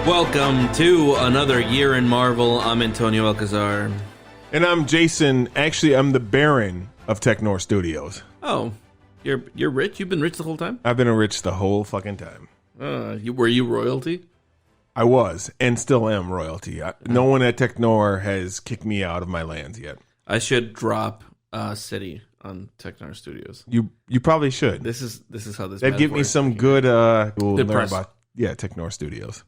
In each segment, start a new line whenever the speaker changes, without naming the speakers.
Welcome to another year in Marvel. I'm Antonio Alcazar.
And I'm Jason. Actually, I'm the Baron of Technor Studios.
Oh, you're rich? You've been rich the whole time?
I've been rich the whole fucking time.
Were you royalty?
I was, and still am royalty. No one at Technor has kicked me out of my lands yet.
I should drop City on Technor Studios.
You probably should.
This is how this.
That'd give me some good
good
learn
press.
about Technor Studios.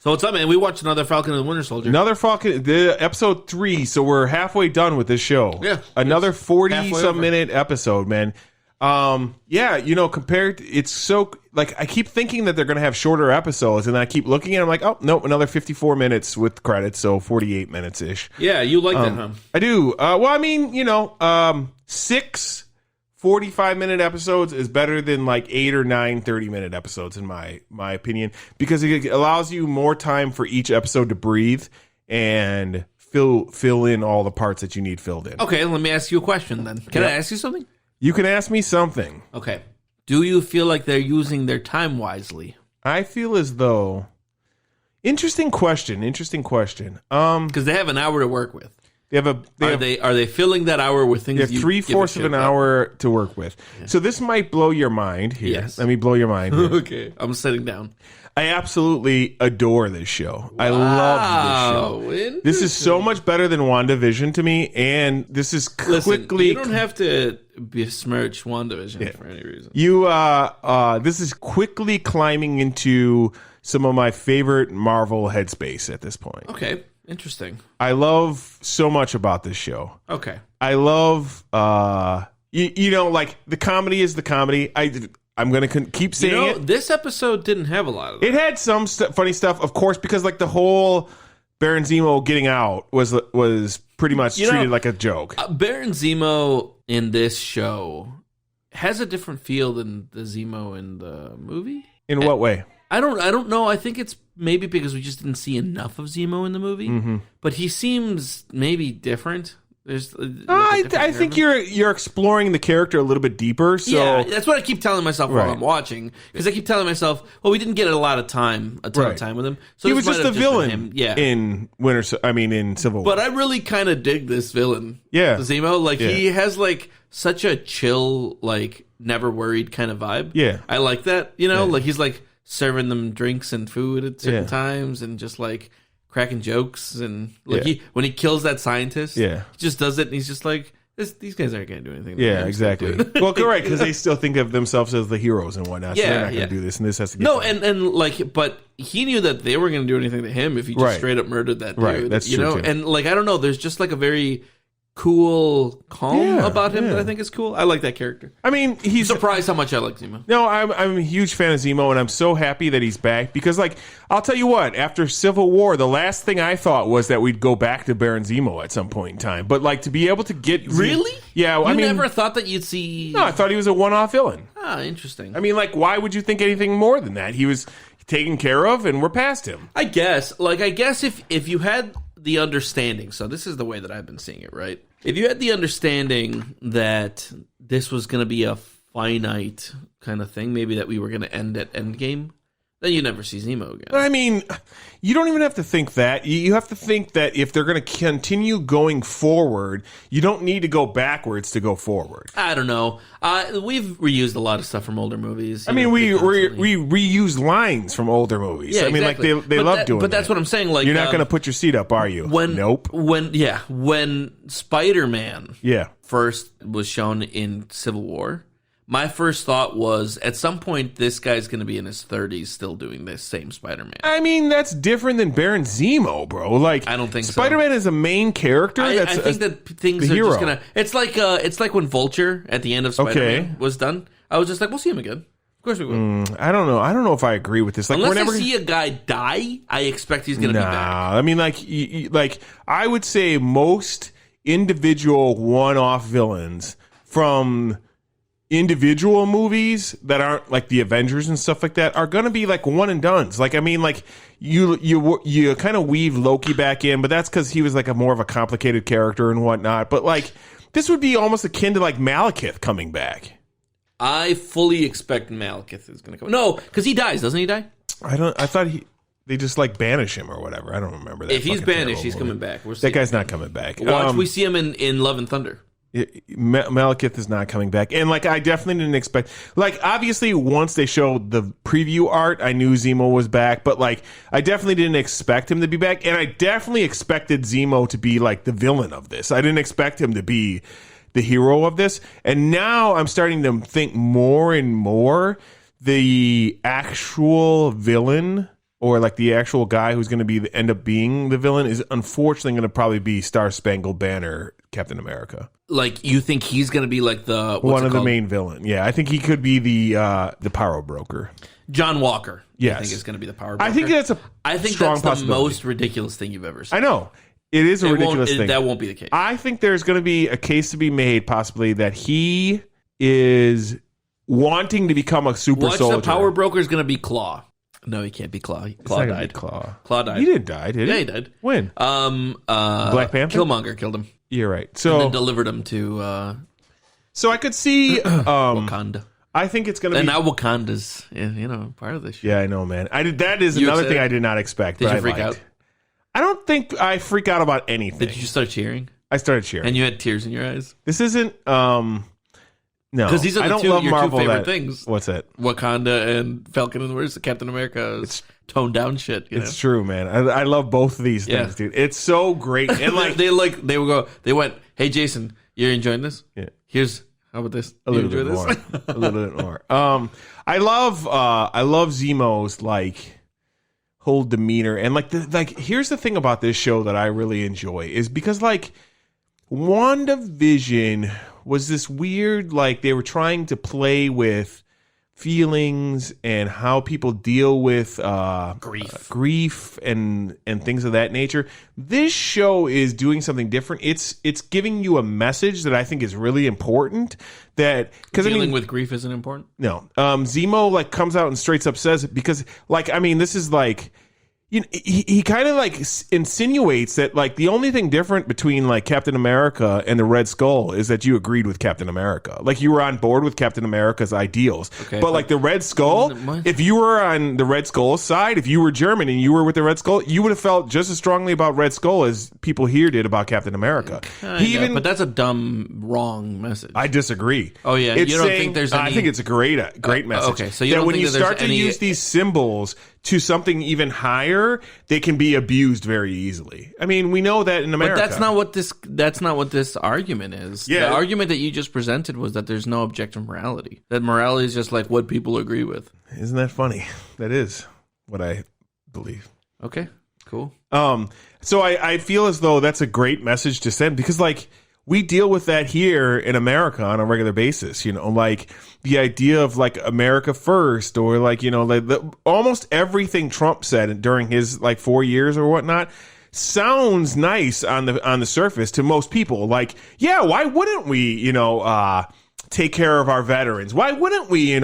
So what's up, man? We watched another Falcon and the Winter Soldier.
Another Falcon, episode 3. So we're halfway done with this show.
Yeah,
another 40 some
over.
minute episode, man. Compared to, it's so like I keep thinking that they're going to have shorter episodes, and then I keep looking and I'm like, oh nope, another 54 minutes with credits, so 48 minutes ish.
Yeah, you like that, huh?
I do. Six 45-minute episodes is better than like 8 or 9 30-minute episodes in my opinion, because it allows you more time for each episode to breathe and fill in all the parts that you need filled in.
Okay, let me ask you a question then. Can I ask you something?
You can ask me something.
Okay. Do you feel like they're using their time wisely?
I feel as though... Interesting question.
Because they have an hour to work with.
Are
they filling that hour with things?
They have 3/4 of an hour to work with. Yeah. So this might blow your mind here.
Yes.
Let me blow your mind here.
Okay, I'm sitting down.
I absolutely adore this show. Wow. I love this show. This is so much better than WandaVision to me, and this is quickly...
You don't have to besmirch WandaVision for any reason.
This is quickly climbing into some of my favorite Marvel headspace at this point.
Okay, interesting.
I love so much about this show.
Okay.
I love, like, the comedy is the comedy. I'm going to keep saying it.
This episode didn't have a lot of that.
It had some funny stuff, of course, because like the whole Baron Zemo getting out was pretty much treated like a joke.
Baron Zemo in this show has a different feel than the Zemo in the movie.
In what way?
I don't know. I think it's maybe because we just didn't see enough of Zemo in the movie. But he seems maybe different.
I think you're exploring the character a little bit deeper. So
yeah, that's what I keep telling myself while I'm watching, because I keep telling myself, well, we didn't get a ton of time with him. So
he was just the villain in Civil War.
But I really kind of dig this villain.
Yeah,
Zemo, he has like such a chill, like never worried kind of vibe.
Yeah,
I like that. Like he's like serving them drinks and food at certain times, and just like cracking jokes, and when he kills that scientist, he just does it, and he's just like, these guys aren't going to do anything.
Yeah, exactly. Well, correct, because they still think of themselves as the heroes and whatnot. So they're not going to do this, and this has to get done.
But he knew that they weren't going to do anything to him if he just straight up murdered that dude.
Right, that's true.
And like, I don't know, there's just like a very cool calm about him that I think is cool. I like that character.
I mean, he's
surprised how much I like Zemo.
No, I'm a huge fan of Zemo, and I'm so happy that he's back, because like, I'll tell you what, after Civil War, the last thing I thought was that we'd go back to Baron Zemo at some point in time. But like, to be able to get
really,
I
never thought that you'd see.
No, I thought he was a one-off villain.
Ah, interesting.
I mean, like, why would you think anything more than that? He was taken care of, and we're past him.
I guess if you had the understanding, so this is the way that I've been seeing it, right? If you had the understanding that this was going to be a finite kind of thing, maybe that we were going to end at Endgame, then you never see Zemo again.
I mean, you don't even have to think that. You have to think that if they're going to continue going forward, you don't need to go backwards to go forward.
I don't know. We've reused a lot of stuff from older movies.
I mean, we reuse lines from older movies.
Yeah,
I mean,
exactly.
like they love doing that.
But that's what I'm saying. Like,
you're not going to put your seat up, are you? Nope.
When Spider-Man first was shown in Civil War, my first thought was, at some point, this guy's going to be in his 30s still doing this same Spider-Man.
I mean, that's different than Baron Zemo, bro. Like,
I don't think
Spider-Man is a main character.
I think that things are
hero.
Just going to... It's like when Vulture, at the end of Spider-Man, was done. I was just like, we'll see him again. Of course we will.
I don't know. I don't know if I agree with this. Like,
unless I see a guy die, I expect he's going to be back.
I mean, like I would say most individual one-off villains from individual movies that aren't like the Avengers and stuff like that are going to be like one and dones. Like, I mean, like you kind of weave Loki back in, but that's because he was like a more of a complicated character and whatnot. But like, this would be almost akin to like Malekith coming back. I
fully expect Malekith is going to come. No, because he dies, doesn't he die?
I thought they just like banish him or whatever. I don't remember that.
If he's banished, he's coming back.
That guy's not coming back.
Watch, we see him in Love and Thunder.
Malekith is not coming back, and like I definitely didn't expect. Like obviously, once they showed the preview art, I knew Zemo was back, but like I definitely didn't expect him to be back, and I definitely expected Zemo to be like the villain of this. I didn't expect him to be the hero of this, and now I'm starting to think more and more the actual villain. Or like the actual guy who's going to end up being the villain is unfortunately going to probably be Star Spangled Banner Captain America.
Like you think he's going to be like
one of the main villain? Yeah, I think he could be the power broker.
John Walker.
Yes,
I think is going to be the power broker.
I think that's
the most ridiculous thing you've ever seen.
I know it is a ridiculous thing.
That won't be the case.
I think there's going to be a case to be made, possibly that he is wanting to become a super soldier.
The power broker is going to be Claw. No, he can't be Claw. Claw died.
Claw
died.
He didn't die, did he?
Yeah, he did.
When? Black Panther?
Killmonger killed him.
You're right. So
and then delivered him to
so I could see
Wakanda.
I think it's going to be...
And now Wakanda's, part of this shit.
Yeah, I know, man. That is another thing I did not expect.
Did you freak out?
I don't think I freak out about anything.
Did you start cheering?
I started cheering.
And you had tears in your eyes?
This isn't... No,
because these are your two favorite things.
What's that?
Wakanda and Falcon and the Winter Captain America is toned down shit.
It's true, man. I love both of these things, dude. It's so great. And like
they went, hey Jason, you're enjoying this?
Yeah.
How about this?
A little bit more. A little bit more. I love Zemo's like whole demeanor and here's the thing about this show that I really enjoy is because like WandaVision was this weird, like they were trying to play with feelings and how people deal with grief and things of that nature. This show is doing something different. It's giving you a message that I think is really important. That because
dealing with grief isn't important.
No, Zemo like comes out and straight up says it because this is like. He kind of like insinuates that like the only thing different between like Captain America and the Red Skull is that you agreed with Captain America. Like you were on board with Captain America's ideals. Okay, but like the Red Skull, if you were on the Red Skull's side, if you were German and you were with the Red Skull, you would have felt just as strongly about Red Skull as people here did about Captain America.
But that's a dumb, wrong message.
I disagree.
Oh yeah,
it's
you don't think there's any...
I think it's a great message.
Okay, so you don't
when
think
you start to use these symbols to something even higher, they can be abused very easily. I mean, we know that in America.
But that's not what this argument is. Yeah. The argument that you just presented was that there's no objective morality. That morality is just like what people agree with.
Isn't that funny? That is what I believe.
Okay, cool.
So I feel as though that's a great message to send because like we deal with that here in America on a regular basis, like the idea of like America first or like, almost everything Trump said during his like 4 years or whatnot sounds nice on the surface to most people. Like, yeah, why wouldn't we, take care of our veterans? Why wouldn't we,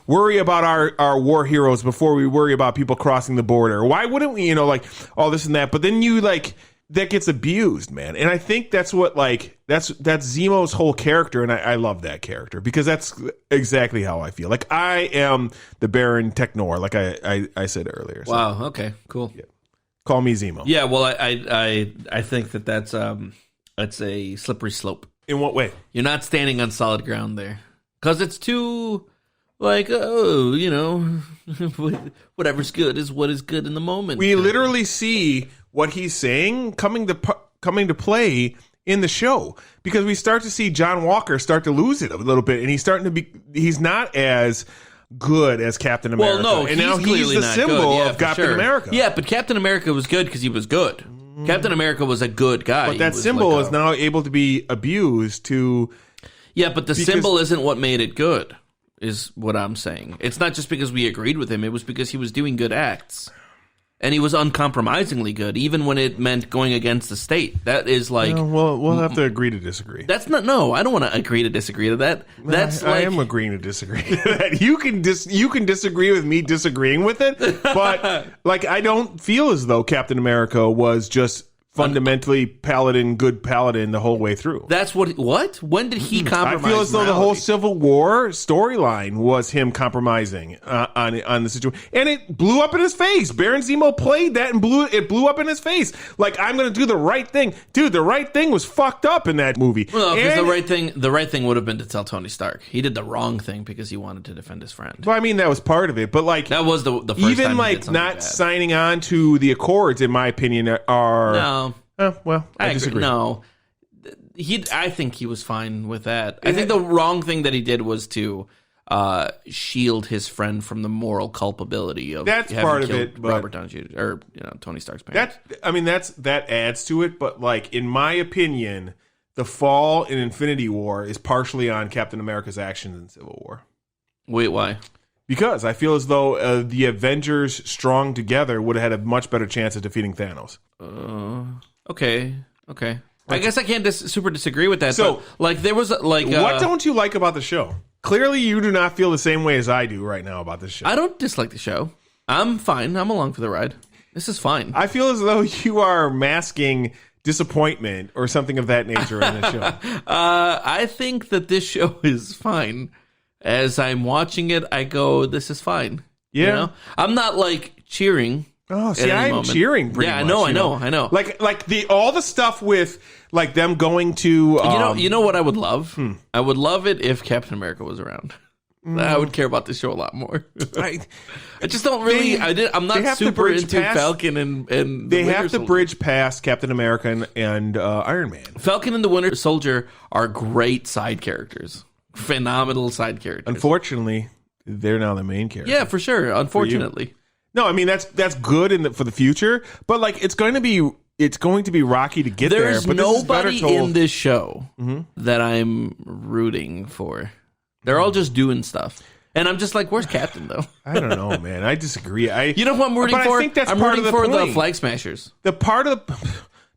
worry about our war heroes before we worry about people crossing the border? Why wouldn't we, like all this and that? But then you like, that gets abused, man. And I think that's what like that's Zemo's whole character, and I love that character because that's exactly how I feel. Like I am the Baron Technor, like I said earlier. So.
Wow. Okay. Cool.
Yeah. Call me Zemo.
Yeah. Well, I think that's a slippery slope.
In what way?
You're not standing on solid ground there because it's too like whatever's good is what is good in the moment.
We literally see what he's saying coming to play in the show because we start to see John Walker start to lose it a little bit, and he's not as good as Captain America.
Well, no,
and now he's the symbol of Captain America.
Yeah, but Captain America was good because he was good. Captain America was a good guy.
But that symbol is now able to be abused to.
Yeah, but the symbol isn't what made it good. Is what I'm saying. It's not just because we agreed with him. It was because he was doing good acts. And he was uncompromisingly good, even when it meant going against the state. That is like...
Well, we'll have to agree to disagree.
That's not... No, I don't want to agree to disagree to that. That's
I am agreeing to disagree to that. You can disagree with me disagreeing with it, but like I don't feel as though Captain America was just fundamentally good paladin the whole way through.
That's what? When did he compromise?
I feel as though the whole
morality?
Civil War storyline was him compromising on the situation, and it blew up in his face. Baron Zemo played that and blew up in his face. Like, I'm going to do the right thing, dude. The right thing was fucked up in that movie.
Well, because the right thing would have been to tell Tony Stark. He did the wrong thing because he wanted to defend his friend.
Well, I mean, that was part of it, but like
That was the first
even
time he
like
did something
not
bad.
signing on to the Accords, in my opinion, are
No.
Well, I
agree.
disagree.
No, I think he was fine with that. I think the wrong thing that he did was to shield his friend from the moral culpability of
That's
having
part of
killed
it, but-
Robert Downey Jr. or Tony Stark's parents.
That adds to it, but like in my opinion, the fall in Infinity War is partially on Captain America's actions in Civil War.
Wait, why?
Because I feel as though the Avengers strong together would have had a much better chance of defeating Thanos.
Okay. I guess I can't super disagree with that.
So,
but, like, there was like
What don't you like about the show? Clearly, you do not feel the same way as I do right now about this show.
I don't dislike the show. I'm fine. I'm along for the ride. This is fine.
I feel as though you are masking disappointment or something of that nature in this show.
I think that this show is fine. As I'm watching it, I go, "This is fine."
Yeah.
You know? I'm not like cheering.
Oh,
at
see,
any
I'm
moment.
cheering pretty
Yeah,
much.
I know.
Like all the stuff with like them going to
You know what I would love? I would love it if Captain America was around. I would care about this show a lot more. I just don't really. I'm
they
not
have to
super
bridge
into
past-
Falcon and
they
the
have
Winter
to bridge past Captain America and Iron Man.
Falcon and the Winter Soldier are great side characters, phenomenal side characters.
Unfortunately, they're now the main character.
Yeah, for sure. Unfortunately,
No, I mean that's good for the future, but like it's going to be rocky to get
there's
there. But
nobody
this is better told.
in this show that I'm rooting for. They're all just doing stuff, and I'm just like, "Where's Captain though?"
I don't know, man. I disagree.
You know who I'm rooting
But
for?
I think that's
I'm
part
rooting
of the
for the
point.
Flag Smashers.
The part of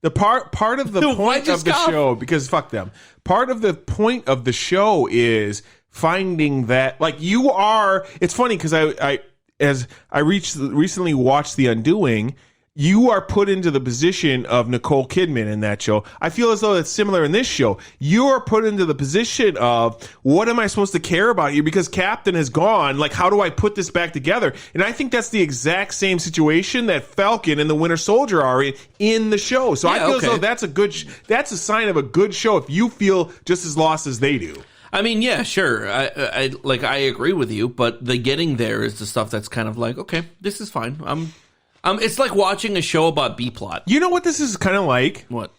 the part of the
Why'd
point
you
of the
stop?
show, because fuck them. Part of the point of the show is finding that, like, you are. It's funny because I recently watched The Undoing. You are put into the position of Nicole Kidman in that show. I feel as though it's similar in this show. You are put into the position of, what am I supposed to care about here? Because Captain is gone. Like, how do I put this back together? And I think that's the exact same situation that Falcon and the Winter Soldier are in the show. So I feel as though that's a sign of a good show if you feel just as lost as they do.
I mean, yeah, sure. I agree with you, but the getting there is the stuff that's kind of like, okay, this is fine. It's like watching a show about B-plot.
You know what this is kind of like?
What?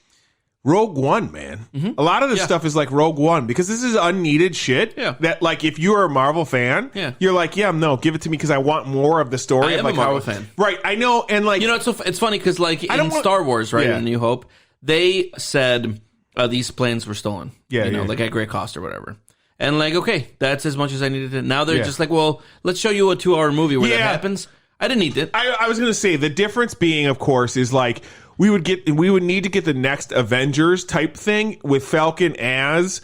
Rogue One, man. A lot of this stuff is like Rogue One because this is unneeded shit.
Yeah.
That, like, if you're a Marvel fan, you're like, no, give it to me because I want more of the story.
I am
like
a Marvel fan.
Right, I know. And, like,
You know, it's funny because, like, Star Wars, right,
Yeah.
in New Hope, they said these planes were stolen.
Yeah,
You know,
yeah.
like at great cost or whatever. And, like, okay, that's as much as I needed to. Now they're
Yeah.
just like, well, let's show you a 2-hour movie where that
Yeah.
happens. I didn't need it.
I was going to say the difference being, of course, is like we would need to get the next Avengers type thing with Falcon as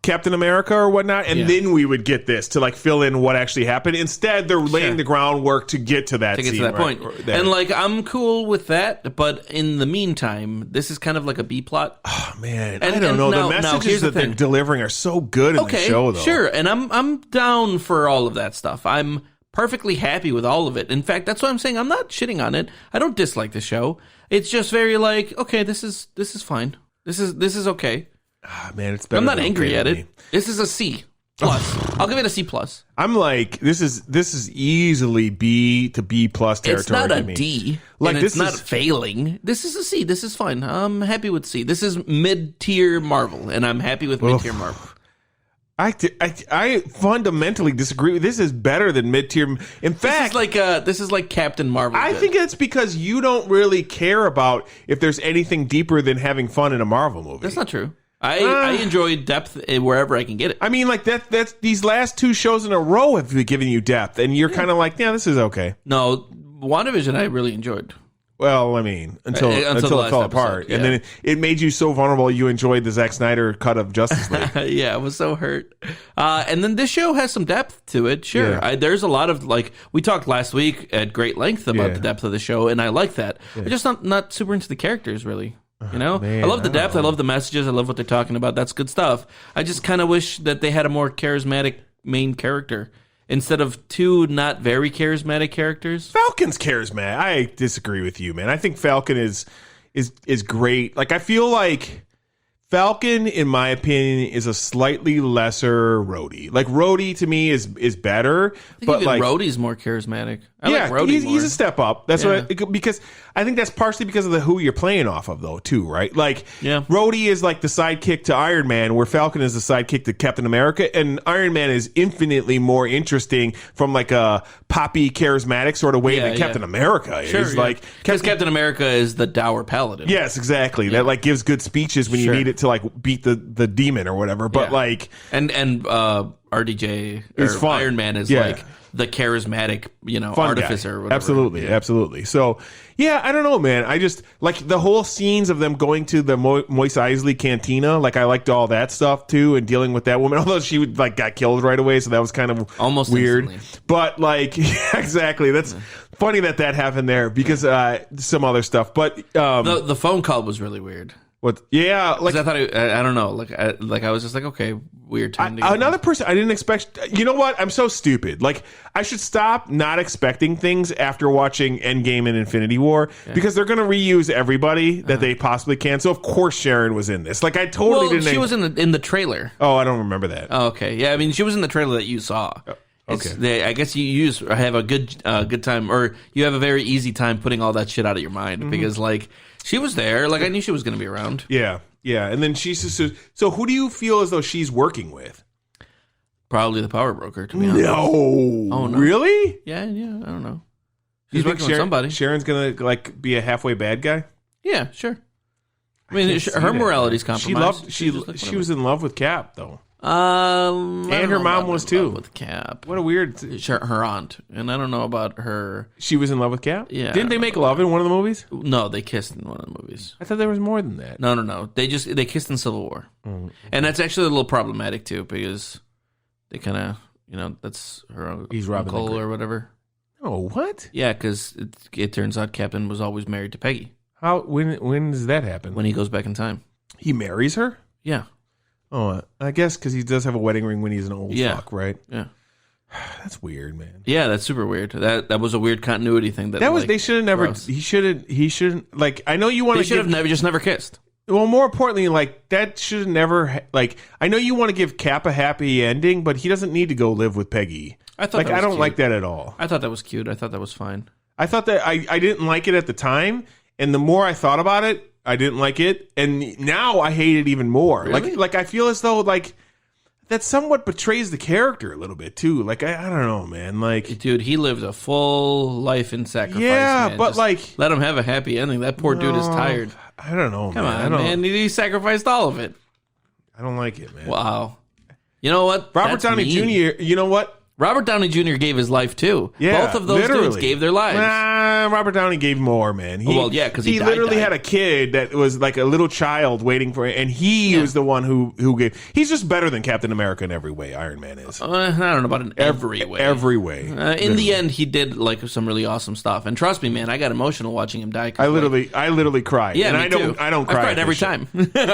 Captain America or whatnot, and then we would get this to like fill in what actually happened. Instead, they're laying the groundwork to get to that scene,
point.
there.
And, like, I'm cool with that, but in the meantime, this is kind of like a B-plot.
Oh, man,
And-
I don't
and
know.
now-
The
now,
messages
here's the
that they're
thing.
delivering are so good in the show, though.
Sure, and I'm down for all of that stuff. I'm perfectly happy with all of it. In fact, that's why I'm saying I'm not shitting on it. I don't dislike the show. It's just very like, okay, this is fine. This is okay.
Ah, man, it's better.
I'm not
than
angry
okay
at
to
it.
me.
This is a C plus. I'll give it a C plus.
I'm like, this is easily B to B plus territory.
It's not a
to me.
D.
Like,
and it's
this
not
is-
failing. This is a C. This is fine. I'm happy with C. This is mid-tier Marvel, and I'm happy with mid-tier Marvel.
I fundamentally disagree with this. Is better than mid-tier. In fact,
This is like Captain Marvel.
I
did.
think it's because you don't really care about if there's anything deeper than having fun in a Marvel movie.
That's not true. I enjoy depth wherever I can get it.
I mean, like that's these last two shows in a row have given you depth, and you're kind of like, yeah, this is okay.
No, WandaVision I really enjoyed.
Well, I mean, until
the
it
last
fell
episode,
apart,
yeah.
and then it made you so vulnerable. You enjoyed the Zack Snyder cut of Justice League.
Yeah, I was so hurt. And then this show has some depth to it. Sure,
Yeah.
there's a lot of like we talked last week at great length about
Yeah.
the depth of the show, and I like that. I'm just not super into the characters really. You know,
Man,
I love the
I don't
depth. I
know.
love the messages. I love what they're talking about. That's good stuff. I just kind of wish that they had a more charismatic main character instead of two not very charismatic characters.
Falcon's charismatic. I disagree with you, man. I think Falcon is great. Like, I feel like Falcon, in my opinion, is a slightly lesser Rhodey. Like, Rhodey to me is better,
I think
but
even
like
Rhodey's more charismatic. I
yeah,
like Rhodey
he's
more.
a step up. That's
Yeah.
because I think that's partially because of who you're playing off of, though, too, right? Like,
Yeah.
Rhodey is like the sidekick to Iron Man, where Falcon is the sidekick to Captain America, and Iron Man is infinitely more interesting from like a poppy, charismatic sort of way
Yeah,
than Captain America is.
Sure, yeah.
Like,
because Captain America is the dour paladin.
yes, exactly. That like gives good speeches when you
Sure.
need it to like beat the demon or whatever. But
Yeah.
like,
and RDJ
It's
or
fun.
Iron Man is
Yeah.
like the charismatic,
fun
artificer.
guy.
Or whatever.
Absolutely. So, yeah, I don't know, man. I just like the whole scenes of them going to the Moise Isley Cantina. Like, I liked all that stuff too, and dealing with that woman. Although she like got killed right away, so that was kind of
Almost
weird.
instantly.
But like, yeah, exactly. That's funny that happened there because some other stuff. But
The phone call was really weird.
what? Yeah, like
'Cause I thought I don't know. I was just like, okay, weird time to get
another person I didn't expect. You know what? I'm so stupid. Like, I should stop not expecting things after watching Endgame and Infinity War because they're going to reuse everybody that they possibly can. So of course Sharon was in this. Like, I totally
Well,
didn't.
she was in the trailer.
Oh, I don't remember that.
Oh, okay, yeah. I mean, she was in the trailer that you saw.
okay.
I guess you have a good time, or you have a very easy time putting all that shit out of your mind
Mm-hmm.
because like she was there. Like I knew she was going to be around.
Yeah. And then she's just, so who do you feel as though she's working with?
Probably the power broker. To be honest.
No.
Oh, no.
Really?
Yeah. I don't know.
You
She's
think
working with somebody.
Sharon's gonna like be a halfway bad guy?
Yeah, sure. I mean,
can't see
her
that.
morality's
She
compromised.
loved.
She's just like,
She was in love with Cap though.
and
her mom was too.
with Cap.
What a weird.
Her aunt, and I don't know about her.
She was in love with Cap.
Yeah,
Didn't they make love in one of the movies?
No, they kissed in one of the movies.
I thought there was more than that.
No. They kissed in Civil War, and that's actually a little problematic too because they kind of that's her
He's robbing
uncle
the
or whatever.
Oh, what?
Yeah, because it turns out Captain was always married to Peggy
How? When does that happen?
when he goes back in time.
He marries her?
Yeah,
Oh, I guess because he does have a wedding ring when he's an old
Yeah.
fuck, right?
yeah.
That's weird, man.
Yeah, that's super weird. That was a weird continuity thing.
That was.
like,
They should have never.
gross.
He shouldn't. Like, I know you want
They
to
should
give.
have never kissed.
Well, more importantly, like that should have never. Like, I know you want to give Cap a happy ending, but he doesn't need to go live with Peggy.
I thought
Like,
that was
I don't
cute.
like that at all.
I thought that was cute. I thought that was fine.
I thought that I didn't like it at the time, and the more I thought about it, I didn't like it, and now I hate it even more.
Really?
Like I feel as though like that somewhat betrays the character a little bit too. Like I don't know, man. Like
Dude, he lived a full life in sacrifice.
Yeah,
man.
but
Just
like
let him have a happy ending. That poor dude is tired.
I don't know,
Come
man. I
on,
don't,
man. He sacrificed all of it.
I don't like it, man.
Wow. You know what?
Robert
That's
Downey
mean.
Jr. You know what?
Robert Downey Jr. gave his life too.
Yeah,
Both of those dudes
literally.
gave their lives.
Robert Downey gave more, man.
Well, yeah, 'cause he died,
literally
died.
had a kid that was like a little child waiting for it, and he was the one who gave. He's just better than Captain America in every way. Iron Man is
I don't know about in every way.
Every way.
In the end, he did like some really awesome stuff. And trust me, man, I got emotional watching him die. 'Cause,
I literally cried.
yeah,
and
me
I don't.
too.
I don't cry
I've cried
at
every
this shit.
time.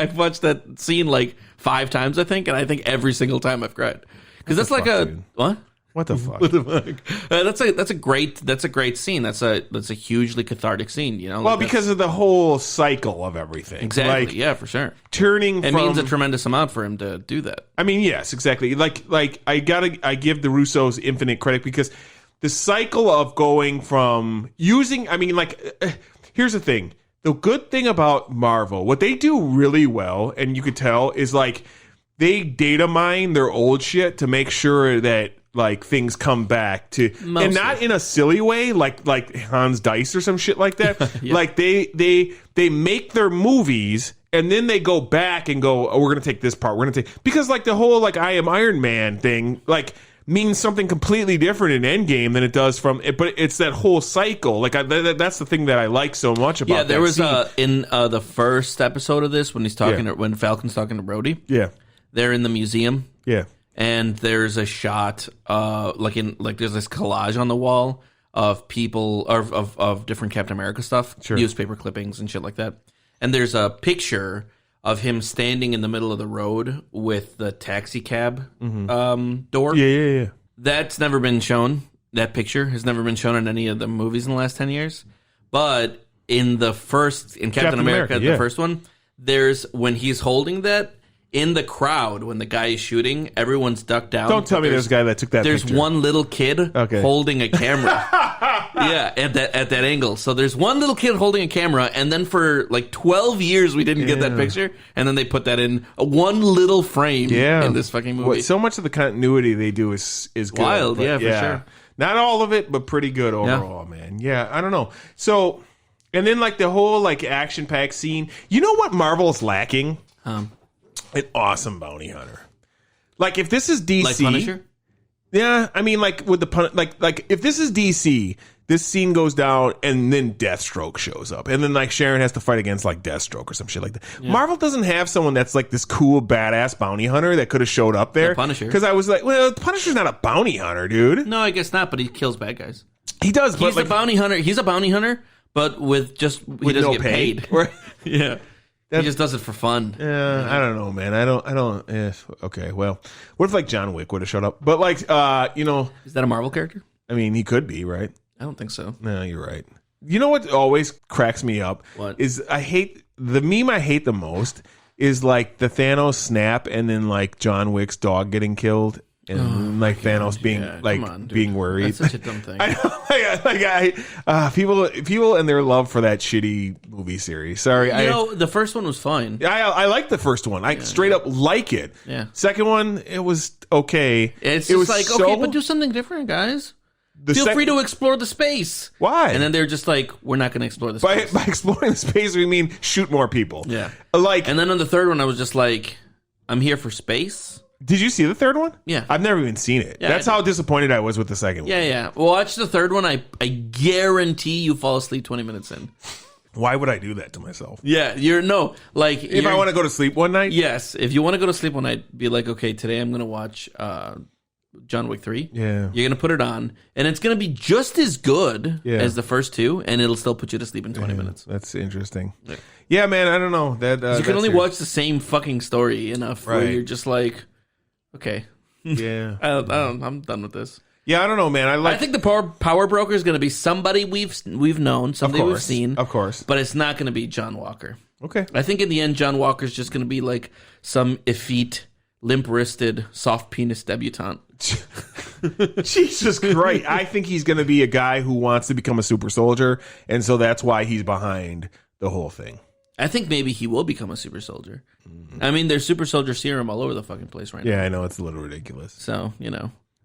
I've watched that scene like 5 times, I think, and I think every single time I've cried because that's like
fuck,
a
dude?
what?
What the fuck?
That's a great scene. That's a hugely cathartic scene. You know,
Well,
like that's-
because of the whole cycle of everything.
exactly,
Like,
yeah, for sure.
turning
It
from.
means a tremendous amount for him to do that.
I mean, yes, exactly. Like I give the Russos infinite credit because the cycle of going from using. I mean, here's the thing. The good thing about Marvel, what they do really well, and you could tell, is like they data mine their old shit to make sure that like things come back to,
Mostly.
and not in a silly way, like Hans Dice or some shit like that.
Yeah.
Like they make their movies. And then they go back and go, oh, we're going to take this part. We're going to take, because like the whole like I am Iron Man thing, like means something completely different in Endgame than it does from it. But it's that whole cycle. Like that's the thing that I like so much about.
Yeah, there
that
was
scene.
in the first episode of this when he's talking when Falcon's talking to Brody.
Yeah,
They're in the museum.
yeah,
And there's a shot, there's this collage on the wall of people of different Captain America stuff,
Sure.
newspaper clippings and shit like that. and there's a picture of him standing in the middle of the road with the taxi cab door.
Yeah.
That's never been shown. That picture has never been shown in any of the movies in the last 10 years. But in Captain America, the first one, there's when he's holding that in the crowd when the guy is shooting, everyone's ducked down.
Don't tell me there's a guy that took that
There's
picture.
one little kid holding a camera. Yeah, at that angle. So there's one little kid holding a camera, and then for like 12 years we didn't get that picture, and then they put that in one little frame in this fucking movie.
So much of the continuity they do is good.
Wild, for sure.
Not all of it, but pretty good overall, man. Yeah, I don't know. So, and then like the whole like action-packed scene. You know what Marvel's lacking? An awesome bounty hunter. Like if this is DC,
like Punisher.
Yeah, I mean, like with the like if this is DC, this scene goes down and then Deathstroke shows up, and then like Sharon has to fight against like Deathstroke or some shit like that. Yeah. Marvel doesn't have someone that's like this cool badass bounty hunter that could have showed up there.
The Punisher,
because I was like, well, Punisher's not a bounty hunter, dude.
No, I guess not, but he kills bad guys.
He does.
He's a bounty hunter. He's a bounty hunter, but with doesn't get paid. Yeah. He just does it for fun.
Yeah, I don't know, man. I don't. Okay, well, what if like John Wick would have showed up? But like,
is that a Marvel character?
I mean, he could be, right?
I don't think so.
No, you're right. You know what always cracks me up?
What
is I hate the meme I hate the most is like the Thanos snap and then like John Wick's dog getting killed. And like Thanos being being worried.
That's such a dumb thing.
People and their love for that shitty movie series. Sorry,
the first one was fine.
I like the first one. I straight up like it.
Yeah.
Second one, it was okay.
It was like okay, but do something different, guys. Feel free to explore the space.
Why?
And then they're just like, we're not going to explore the space.
By exploring the space, we mean shoot more people.
Yeah.
And
then on the third one, I was just like, I'm here for space.
Did you see the third one?
Yeah.
I've never even seen it.
Yeah,
That's how disappointed I was with the second one.
Yeah. Watch the third one. I guarantee you fall asleep 20 minutes in.
Why would I do that to myself?
Yeah, if
I want to go to sleep one night?
Yes. If you want to go to sleep one night, be like, okay, today I'm going to watch John Wick 3.
Yeah.
You're going to put it on, and it's going to be just as good as the first two, and it'll still put you to sleep in 20 minutes.
That's interesting. Yeah, man, I don't know.
You can only watch the same fucking story enough where you're just like, okay.
Yeah.
I'm done with this.
Yeah, I don't know, man. I
think the power broker is going to be somebody we've known, somebody we've seen.
Of course.
But it's not going to be John Walker.
Okay.
I think in the end, John Walker's just going to be like some effete, limp-wristed, soft penis debutante.
Jesus Christ. I think he's going to be a guy who wants to become a super soldier, and so that's why he's behind the whole thing.
I think maybe he will become a super soldier. I mean, there's super soldier serum all over the fucking place right now.
Yeah, I know. It's a little ridiculous.
So,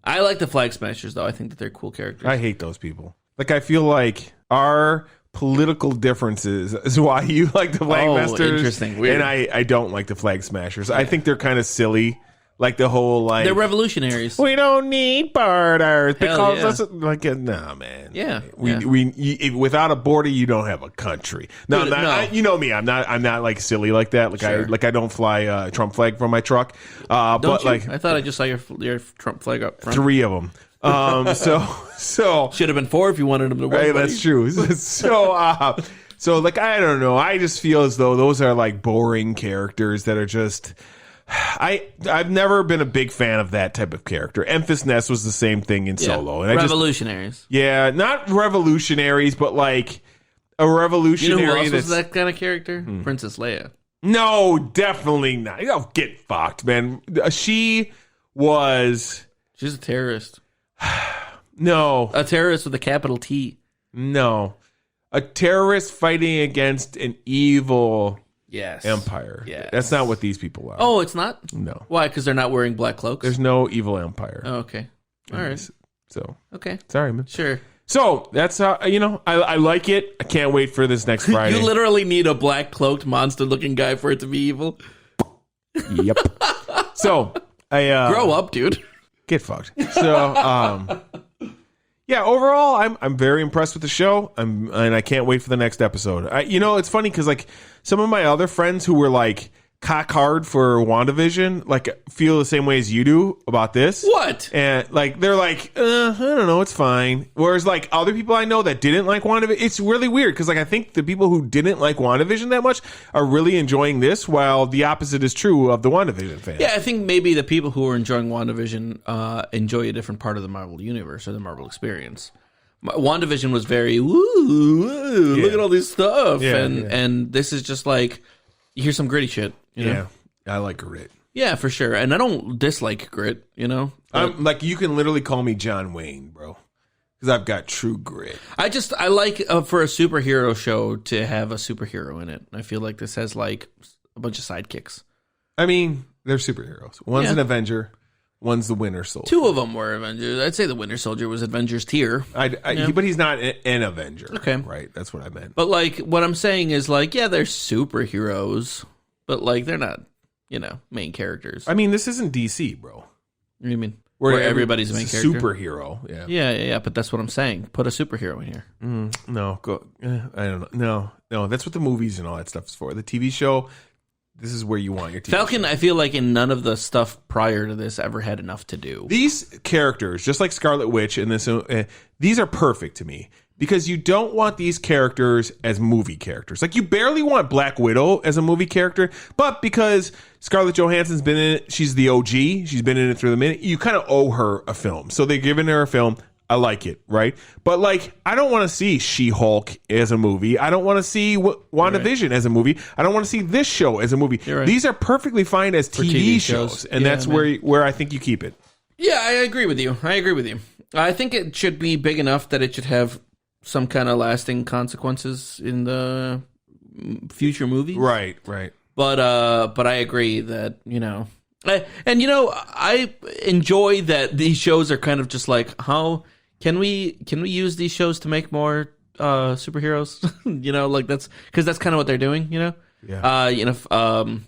I like the Flag Smashers, though. I think that they're cool characters.
I hate those people. Like, I feel like our political differences is why you like the Flag Smashers.
Interesting. Weird.
And I don't like the Flag Smashers. Yeah. I think they're kind of silly. Like the whole like
they're revolutionaries.
We don't need borders because
yeah.
that's like nah, man.
Yeah,
we without a border you don't have a country. No, you know me. I'm not like silly like that. Like
sure.
I don't fly a Trump flag from my truck.
Don't
but
you?
like
I thought I just saw your Trump flag up front.
3 of them. So
should have been 4 if you wanted them to win.
Right, that's true. So like I don't know. I just feel as though those are like boring characters that are just. I've never been a big fan of that type of character. Emphas Nest was the same thing in Solo. And
revolutionaries.
Not revolutionaries, but like a revolutionary.
You know who else was that kind of character? Princess Leia.
No, definitely not. Oh, get fucked, man. She's
a terrorist.
No.
A terrorist with a capital T.
No. A terrorist fighting against an evil...
Yes.
Empire.
Yes.
That's not what these people are.
Oh, it's not?
No.
Why? Because they're not wearing black cloaks?
There's no evil empire.
Oh, okay. All right.
So.
Okay.
Sorry, man.
Sure.
So, that's how, I like it. I can't wait for this next Friday.
You literally need a black cloaked monster looking guy for it to be evil.
Yep. So,
grow up, dude.
Get fucked. So, yeah, overall, I'm very impressed with the show, and I can't wait for the next episode. It's funny because like some of my other friends who were like cock hard for WandaVision, like feel the same way as you do about this.
What?
And like they're like, I don't know, it's fine. Whereas like other people I know that didn't like WandaVision, it's really weird because like I think the people who didn't like WandaVision that much are really enjoying this, while the opposite is true of the WandaVision fans.
Yeah, I think maybe the people who are enjoying WandaVision enjoy a different part of the Marvel universe or the Marvel experience. WandaVision was very look at all this stuff, and this is just like here's some gritty shit. You know?
I like grit.
Yeah, for sure, and I don't dislike grit. You know,
I'm like you can literally call me John Wayne, bro, because I've got true grit.
I like for a superhero show to have a superhero in it. I feel like this has like a bunch of sidekicks.
I mean, they're superheroes. One's an Avenger. One's the Winter Soldier.
Two of them were Avengers. I'd say the Winter Soldier was Avengers tier.
But he's not an Avenger.
Okay.
Right, that's what I meant.
But, like, what I'm saying is, like, yeah, they're superheroes, but, like, they're not, main characters.
I mean, this isn't DC, bro.
What do you mean?
Where
everybody's a main character?
Superhero,
Yeah, but that's what I'm saying. Put a superhero in here.
No, I don't know. No, that's what the movies and all that stuff is for. The TV show... This is where you want your TV
Falcon,
show.
I feel like in none of the stuff prior to this ever had enough to do.
These characters, just like Scarlet Witch and this, these are perfect to me because you don't want these characters as movie characters. Like you barely want Black Widow as a movie character, but because Scarlett Johansson's been in it, she's the OG, she's been in it through the minute, you kind of owe her a film. So they're giving her a film. I like it, right? But like, I don't want to see She-Hulk as a movie. I don't want to see WandaVision as a movie. I don't want to see this show as a movie.
Right.
These are perfectly fine as TV shows, and that's where I think you keep it.
Yeah, I agree with you. I think it should be big enough that it should have some kind of lasting consequences in the future movies.
Right.
But I agree that, I enjoy that these shows are kind of just like, how can we use these shows to make more superheroes? Like that's because that's kind of what they're doing,
Yeah.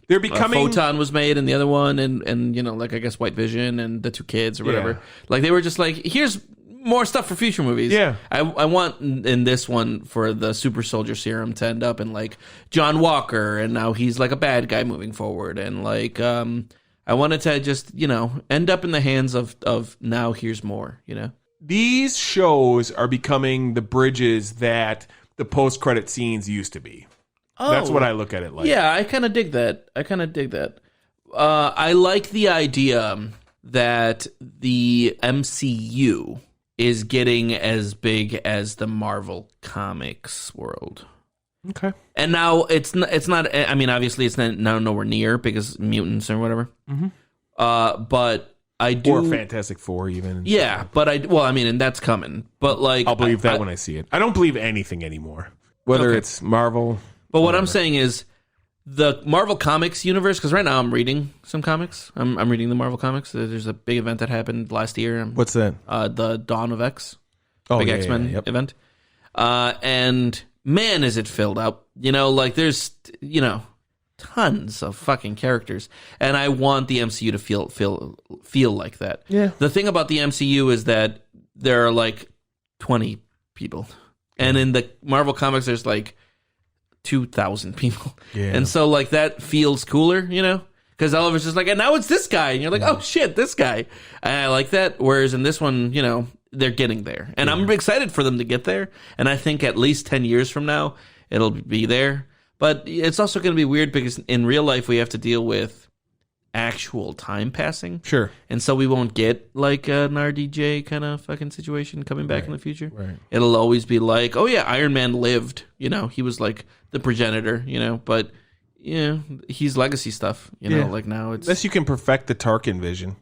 They're
becoming
Photon was made in the other one, and like I guess White Vision and the two kids or whatever.
Yeah.
Like they were just like, here's more stuff for future movies.
Yeah.
I want in this one for the super soldier serum to end up in like John Walker, and now he's like a bad guy moving forward, and like I wanted to just end up in the hands of now here's more.
These shows are becoming the bridges that the post-credit scenes used to be.
Oh,
that's what I look at it like.
Yeah, I kind of dig that. I like the idea that the MCU is getting as big as the Marvel Comics world.
Okay.
And now it's not. I mean, obviously, it's not now nowhere near because mutants or whatever.
Mm-hmm.
But I do.
Or Fantastic Four, even.
Yeah, but and that's coming. But like,
I'll believe that when I see it. I don't believe anything anymore, whether it's Marvel.
But what I'm saying is, the Marvel Comics universe. Because right now I'm reading some comics. I'm reading the Marvel Comics. There's a big event that happened last year.
What's that?
The Dawn of X.
Big
X-Men event. And man, is it filled up. Like there's, tons of fucking characters. And I want the MCU to feel like that.
Yeah.
The thing about the MCU is that there are like 20 people. And in the Marvel Comics, there's like 2,000 people.
Yeah.
And so like that feels cooler, because Oliver's just like, and now it's this guy. And you're like, oh shit, this guy. And I like that. Whereas in this one, they're getting there. And I'm excited for them to get there. And I think at least 10 years from now, it'll be there. But it's also going to be weird because in real life, we have to deal with actual time passing.
Sure.
And so we won't get like an RDJ kind of fucking situation coming back in the future.
Right.
It'll always be like, oh yeah, Iron Man lived. He was like the progenitor, but he's legacy stuff, like now it's...
Unless you can perfect the Tarkin vision.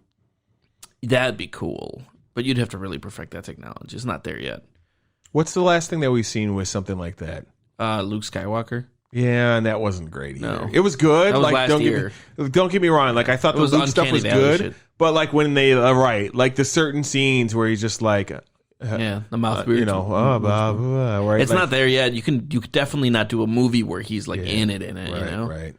That'd be cool. But you'd have to really perfect that technology. It's not there yet.
What's the last thing that we've seen with something like that?
Luke Skywalker.
Yeah, and that wasn't great either.
No.
It was good.
That was
like
last year.
Don't get me wrong. Like I thought the Luke stuff was good,
shit.
but like when they like the certain scenes where he's just like,
the mouth,
blah, blah, blah, right?
It's
like,
not there yet. You could definitely not do a movie where he's like in it.
Right.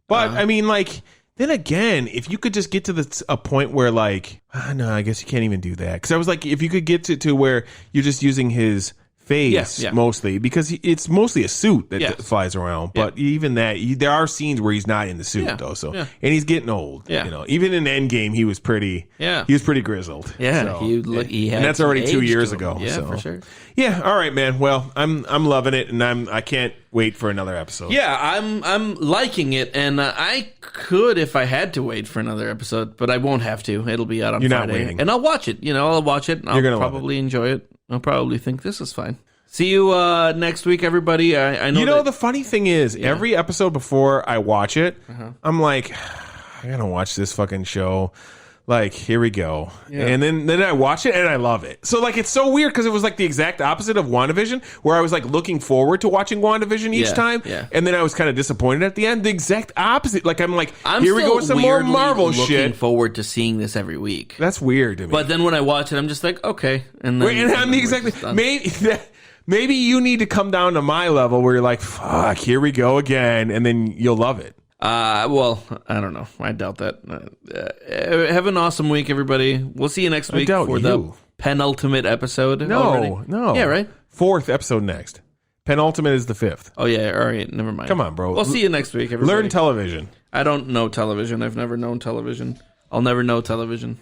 But I mean, like then again, if you could just get to a point where like, no, I guess you can't even do that because I was like, if you could get to where you're just using his face mostly because it's mostly a suit that flies around. But even that, there are scenes where he's not in the suit though. So and he's getting old. Yeah. You know, even in Endgame, he was pretty. Yeah. He was pretty grizzled.
Yeah.
So,
he had
and that's already 2 years ago.
Yeah,
so.
for sure.
Yeah. All right, man. Well, I'm loving it, and I can't wait for another episode.
Yeah, I'm liking it, and I could if I had to wait for another episode, but I won't have to. It'll be out on
You're
Friday,
not waiting.
and I'll watch it. You know, I'll watch it. And I'll probably enjoy it. I'll probably think this is fine. See you next week, everybody. I know.
You know, the funny thing is, every episode before I watch it, I'm like, I gotta watch this fucking show. Like, here we go. Yeah. And then I watch it and I love it. So, like, it's so weird because it was like the exact opposite of WandaVision, where I was like looking forward to watching WandaVision each time. Yeah. And then I was kind of disappointed at the end. The exact opposite. Like, I'm like, here we go with some more Marvel shit.
Looking forward to seeing this every week.
That's weird to me.
But then when I watch it, I'm just like, okay. And then
and I'm exactly. Maybe you need to come down to my level where you're like, fuck, here we go again. And then you'll love it.
Well, I don't know. I doubt that. Have an awesome week, everybody. We'll see you next week for the penultimate episode.
No.
Yeah, right?
4th episode next. Penultimate is the 5th.
Oh, yeah. All right. Never mind.
Come on, bro.
We'll see you next week, everybody.
Learn television.
I don't know television. I've never known television. I'll never know television.